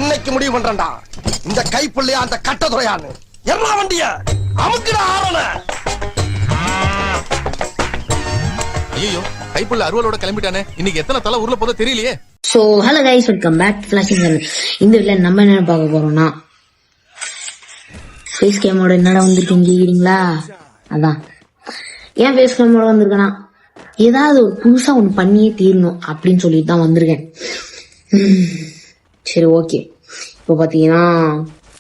இன்னைக்கு முடிவு பண்றேன்டா. இந்த கைப்புள்ளையா அந்த கட்ட துறையான்னு எல்லா வண்டிய அமுக்குடா ஆரண. ஐயோ கைப்புள்ள அருவலோட கிளம்பிட்டானே. இன்னைக்கு எத்தனை தலை ஊர்ல போதோ தெரியலையே. So hello guys, welcome back to flashing channel. இந்த வீடியோல நம்ம என்ன பார்க்க போறோம்னா, ஃபேஸ் கேமோட என்னடா வந்திருக்குன்னு கேக்குறீங்களா? அதான் ஏன் ஃபேஸ் கேமோட வந்திருக்கேன்னா, ஏதாவது ஒரு புதுசா ஒண்ணு பண்ணியே தீரணும் அப்படின்னு சொல்லிட்டு தான் வந்திருக்கேன். சரி ஓகே, இப்போ பாத்தீங்கன்னா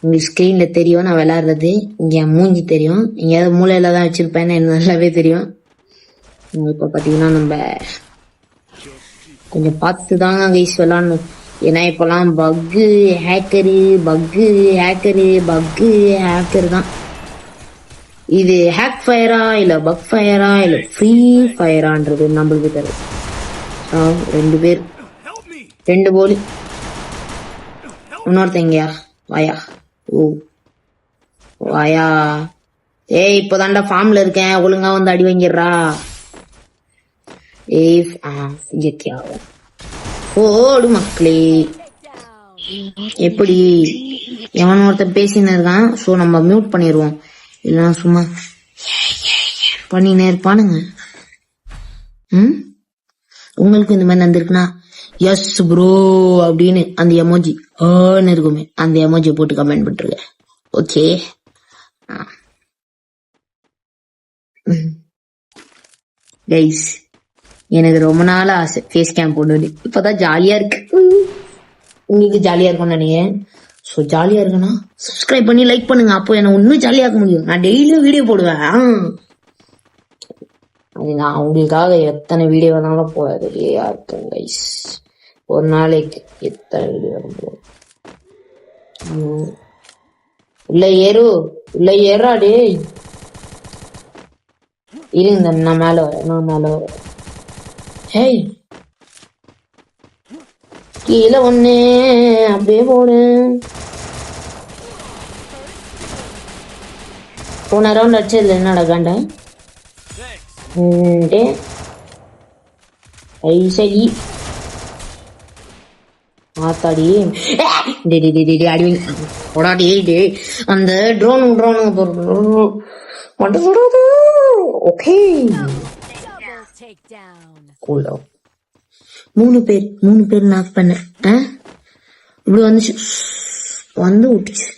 உங்களுக்கு ஸ்கிரீன்ல தெரியும் நான் விளையாடுறது. இங்க என் மூஞ்சி தெரியும், எங்கேயாவது மூலையில தான் வச்சிருப்பேன்னு எனக்கு நல்லாவே தெரியும். இப்போ பாத்தீங்கன்னா நம்ம கொஞ்சம் பார்த்து தாங்க கைஸ் விளாடணும். ஏன்னா இப்பெல்லாம் பக்கு ஹேக்கரு தான். இது ஹேக் ஃபயரா இல்ல பக் ஃபயரா இல்ல ஃப்ரீ ஃபயரான்றது நம்மளுக்கு தெரியும். ரெண்டு பேர், ரெண்டு போலி. இன்னொருத்தங்கயா வாயா. ஓ வாயா. ஏய் இப்பதான்டா ஃபார்ம்ல இருக்கேன், ஒழுங்கா வந்து அடி வாங்கிடுறா. ஓடு மக்களே. எப்படி எவன் ஒருத்தன் பேசின்னு இருக்கான். சோ நம்ம மியூட் பண்ணிடுவோம், இல்லைன்னா சும்மா பண்ணினே இருப்பானுங்க. உங்களுக்கு இந்த மாதிரி நடந்திருக்குன்னா எஸ் ப்ரோ அப்படின்னு அந்த எமோஜி இருக்குமே, அந்த எமோஜியை போட்டு கமெண்ட் பண்ணிருங்க. ஓகே கைஸ், எனக்கு ரொம்ப நாள் ஆசை ஃபேஸ் கேம் போட்டு. இப்பதான் ஜாலியா இருக்கு. உங்களுக்கு ஜாலியா இருக்கும்னு நினைக்கிறேன். ஸோ ஜாலியா இருக்குன்னா சப்ஸ்கிரைப் பண்ணி லைக் பண்ணுங்க. அப்போ என்ன இன்னும் ஜாலியா இருக்க முடியும். நான் டெய்லியும் வீடியோ போடுவேன். அது நான் அவங்களுக்காக எத்தனை வீடியோ வேணாலும் போடாது இருக்கேன் கைஸ். ஒரு நாளைக்கு எத்தனை வீடியோ போடுவேன். உள்ள ஏறா டேய். இருங்க நான் மேல வரேன். ஹேய் கீழே ஒண்ணு அப்படியே போடு. போன ரவுண்ட் அடிச்சதுல என்னடா காண்ட சரி ஆத்தாடி அடி. அந்த ட்ரோன் மட்டும் சொல்றது. ஓகே மூணு பேர் நாக் பண்ண. இப்படி வந்துச்சு, வந்து விட்டுச்சு.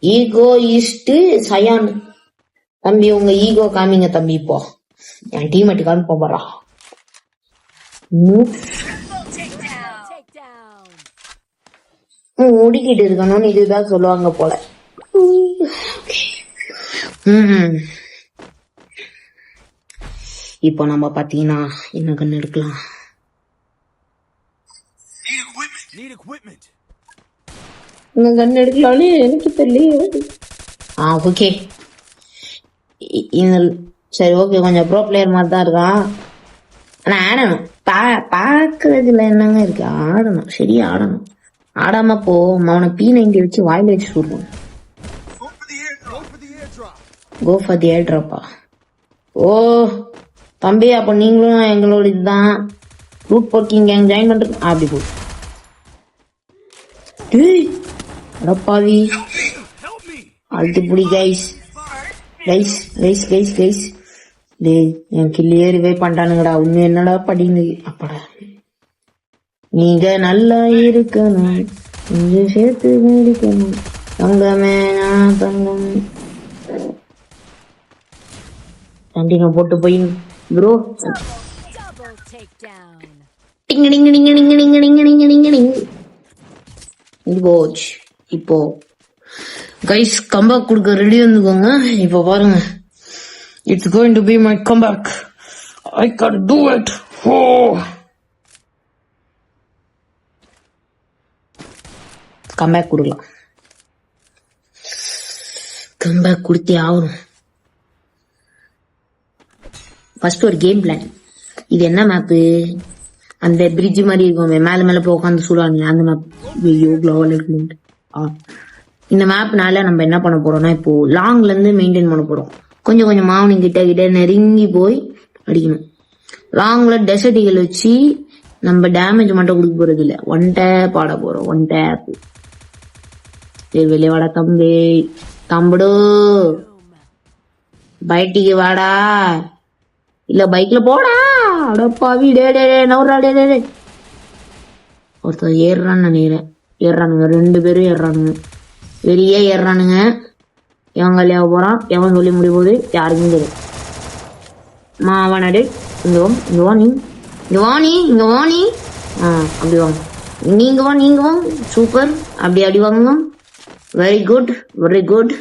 ஈகோ ஈஸ்ட் சயான் தம்பி, உங்க ஈகோ காமிங்க தம்பி. இப்போ என் டீமேட் காமிப்பா போறா. ஓடிக்கிட்டு இருக்கணும்னு இதுதான் சொல்லுவாங்க போல. இப்போ நம்ம பாத்தீங்கன்னா என்ன கண்ணு எடுக்கலாம். கண்ணு எடுக்கலாம்னு எனக்கு தெரியல. ஓகே சரி ஓகே, கொஞ்சம் ப்ரோ பிளேயர் மாதிரி தான் இருக்கான். ஆனா ஆடணும். பாக்குறதுல என்னங்க இருக்கு, ஆடணும். சரியா ஆடணும். ஆடாம போ அவனை P90 வச்சு வாயில வச்சு சொல்லுவோம். கோ ஃபார் தி ஏர் டிராப்பா. ஓ தம்பி, அப்ப நீங்களும் எங்களோட இதுதான் ரூட் போர்க்கிங் கேங் ஜாயின் பண்றது. அப்படி போ அடப்பாவி. அழுத்து புடி கைஸ். டேய் என் கிள்ளியே ரிவைவ் பண்றானுங்கடா. இன்னும் என்னடா படிங்க. அப்படா நீங்க நல்லா இருக்கணும், கொஞ்சம் சேர்த்து இருக்கணும். தங்கமே தங்கம் கண்டிப்பா போட்டு போய் ப்ரோ. இப்போ கைஸ் கம்பேக் கொடுக்க ரெடி வந்துக்கோங்க. இப்போ பாருங்க, it's going to be my comeback. I can to it. Comeback கொடுக்கலாம். கம்பேக் கொடுத்தே ஆகணும். ஃபர்ஸ்ட் ஒரு கேம் பிளான். இது என்ன மேப்பு? அந்த பிரிட்ஜ் மாதிரி இருக்கும், மேல போய் உட்காந்து சொல்லுவாங்க அந்த மேப். ஐயோ குளோவல் இருக்கு. இந்த மேப்னால நம்ம என்ன பண்ண போறோம்னா இப்போ லாங்ல இருந்து மெயின்டைன் பண்ண போறோம். கொஞ்சம் கொஞ்சமா அவனுங்க கிட்ட நெருங்கி போய் அடிக்கணும். லாங்ல டெசர்டிகள் வச்சு நம்ம டேமேஜ் மட்டும் கொடுக்க போறது இல்ல, ஒன் டேப் ஆட போறோம். One tape. வெளியே வாடா தம்பி, தம்படு பைட்டிக்கு வாடா, இல்ல பைக்ல போடா. அடப்பாவி, டே டே நவுறா, டே டே. ஒருத்தர் ஏறுறான்னு நினைக்கிறேன். ஏறானுங்க, 2 பேரும் ஏறானுங்க, வெளியே ஏறானுங்க. எவன் கல்யாண போறான், எவன் சொல்லி முடிய போகுது யாருக்கும் தெரியும். மாவனடு இங்க வா, இங்க வா, இங்க வா நீ. அப்படி வாங்க, நீங்க வா. சூப்பர், அப்படி அடி வாங்க. Very good, very good.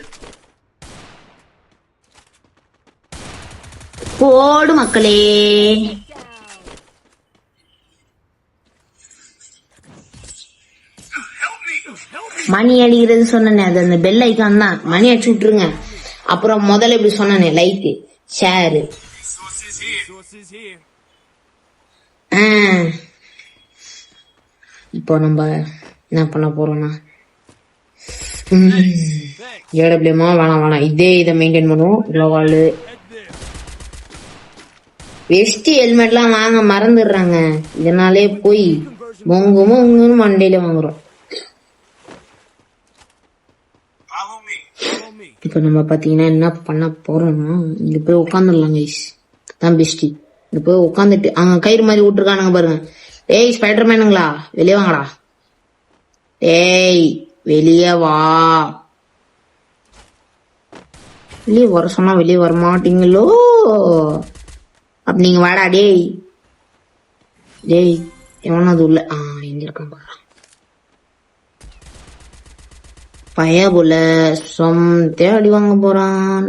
போடு மக்களே. மணி அடிக்கிறது சொன்னேன், அது அந்த பெல் ஐக்கான் தான். மணி அடிச்சு விட்டுருங்க. அப்புறம் முதல்ல இப்படி சொன்னேன், லைக் ஷேரு. இப்போ நம்ம என்ன பண்ண போறோம்னா ஏடபிள்யூமா வேணாம் இதை மெயின்டைன் பண்ணுவோம். குளோவாலு வெஸ்ட் ஹெல்மெட்லாம் வாங்க மறந்துடுறாங்க. இதனாலே போய் மொங்குன்னு மண்டையில வாங்குறோம். இப்ப நம்ம பாத்தீங்கன்னா என்ன பண்ண போறோம்னா, இங்க போய் உட்காந்துடலாம் கைஸ். தான் பெஸ்ட். இங்க போய் உட்காந்துட்டு அங்க கயிறு மாதிரி விட்டுருக்கானுங்க பாருங்க. டேய் ஸ்பைடர்மேனுங்களா, வெளியே வாங்கடா. டேய் வெளியே வா. வெளியே வர சொன்னா வெளியே வர மாட்டீங்களோ? அப்ப நீங்க வாடா. டேய் டேய் எவனா அது உள்ள எங்க இருக்கான் பாரு. பய போல சொந்தே வாங்க போறான்.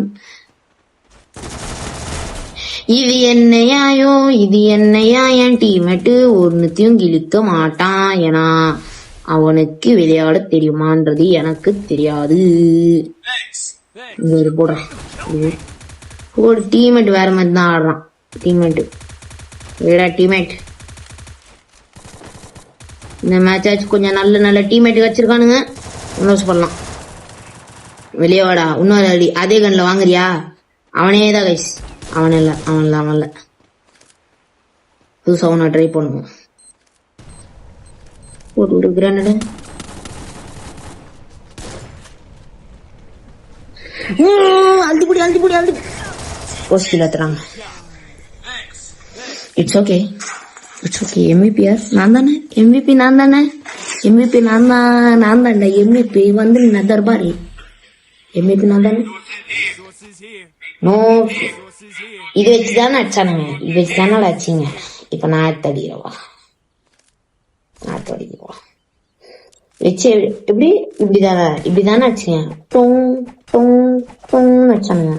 இது என்னையா என் டீமேட்டு ஒன்னுத்தையும் கிழிக்க மாட்டான். ஏன்னா அவனுக்கு விளையாட தெரியுமான்றது எனக்கு தெரியாது. போடுறேன். ஒரு டீமேட் வேற மாதிரி தான் ஆடுறான். டீமேட் இந்த மேட்ச் ஆச்சு. கொஞ்சம் நல்ல டீமேட் வச்சிருக்கானுங்க. இன்னொரு பண்ணலாம். வெளியே வாடா. இன்னொரு அடி அதே கண்ணில் வாங்குறியா? அவனே தான் கைஸ். அவன் இல்ல புதுசா அவனை ட்ரை பண்ணுவோம். ஒரு கிரானடு அழுத்தி போஸ்டில் ஏத்துறாங்க. It's okay. MVP நான் தானே. MVP நான் தானே. MVP வந்து நதர்பாரி. MVP நான் தானே. நோ, இது வச்சுதானே அடிச்சானுங்க. இது வச்சுதானே அடிச்சிங்க. இப்ப நான் அடிக்கிறவா வச்சு எப்படி இப்படிதானே அடிச்சிங்க. டொங் டொங் டொங் அடிச்சானுங்க.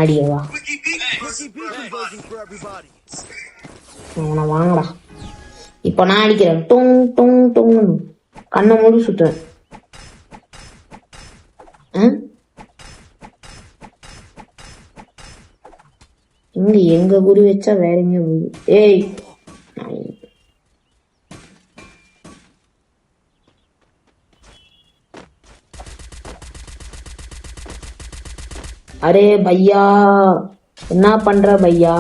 அடியவா வாங்கடா. இப்ப நான் அடிக்கிறேன். டொங் டொங் டொங் கண்ணை மூடி சுட்டுறேன். எங்க குறி வச்சா வேற எங்க குறி. ஏய் அரே பையா, என்ன பண்ற பையா?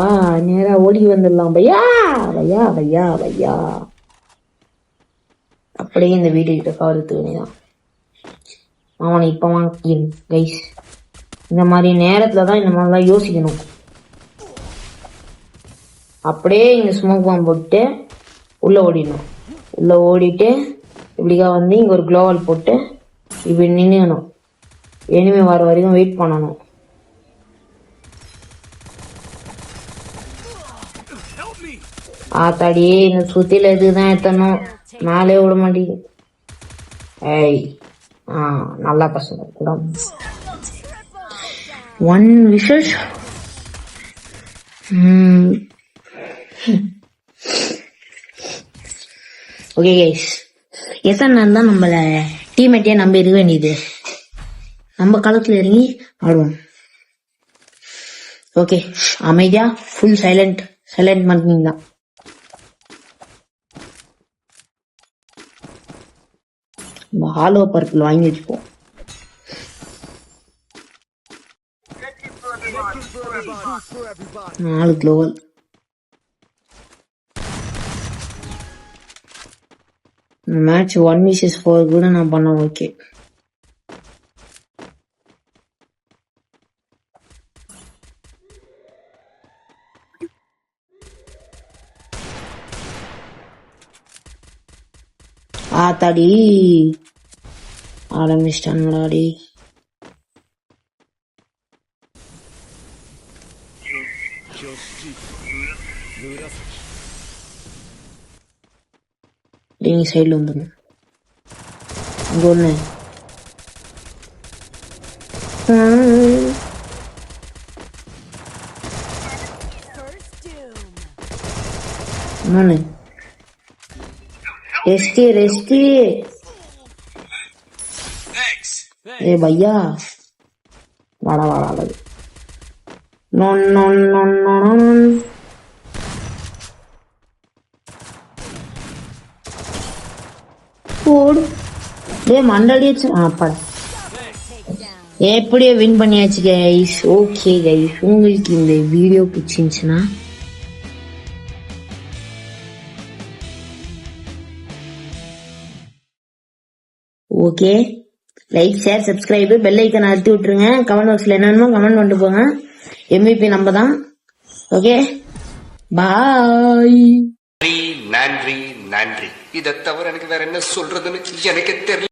நேரா ஓடி வந்துடலாம் பையா. அப்படியே இந்த வீடியோ கிட்ட கவர்த்து வேணிதான். அவனை இப்ப வாங்க கைஸ். இந்த மாதிரி நேரத்துலதான் இந்த மாதிரிலாம் யோசிக்கணும். அப்படியே இங்க ஸ்மோக் பாம்பு போட்டு உள்ள ஓடிடணும். உள்ள ஓடிட்டு இப்படிக்கா வந்து இங்க ஒரு குளோவால் போட்டு இப்படி நின்னுக்கணும். எனிமே வர வரைக்கும் வெயிட் பண்ணணும். ஆத்தாடியே இந்த சுத்தில இதுதான் எத்தனும். மேலே விட மாட்டேங்குது. ஏய் நல்லா பசங்க. 1 விஷஸ். ஓகே கைஸ், எத்தனை நேரம் தான் நம்மள டீமேட்டே நம்ப இருக்க வேண்டியது. நம்ம களத்துல இறங்கி ஆடுவோம். ஓகே, அமைதியா ஃபுல் சைலண்ட் பண்ணீங்களா? ஹாலோ பர்பிள் வாங்கி வச்சுப்போம். 4 குளோவல். மேட்ச் 1 vs 4 கூட நான் பண்ண ஓகே. ஆத்தாடி ஆரம்பிச்சிட்டாங்களாடி. நீங்க சைடுல வந்துருங்க. அங்க ஒண்ணு இன்னொன்னு ரெஸ்டி. ஏ பையா வாடா வாடா. போடு. டே மண்டடிச்சு. அப்பா எப்படியோ வின் பண்ணியாச்சு கைஸ். ஓகே கைஸ், உங்களுக்கு இந்த வீடியோ பிடிச்சிருந்துச்சுன்னா okay like share subscribe bell icon அழுத்தி விட்டுருங்க. கமெண்ட் பாக்ஸ்ல என்ன வேணுமோ கமெண்ட் பண்ணிட்டு போங்க. MVP நம்ம தான். Okay bye. நன்றி நன்றி நன்றி. இதை தவிர எனக்கு வேற என்ன சொல்றதுன்னு எனக்கு தெரியல.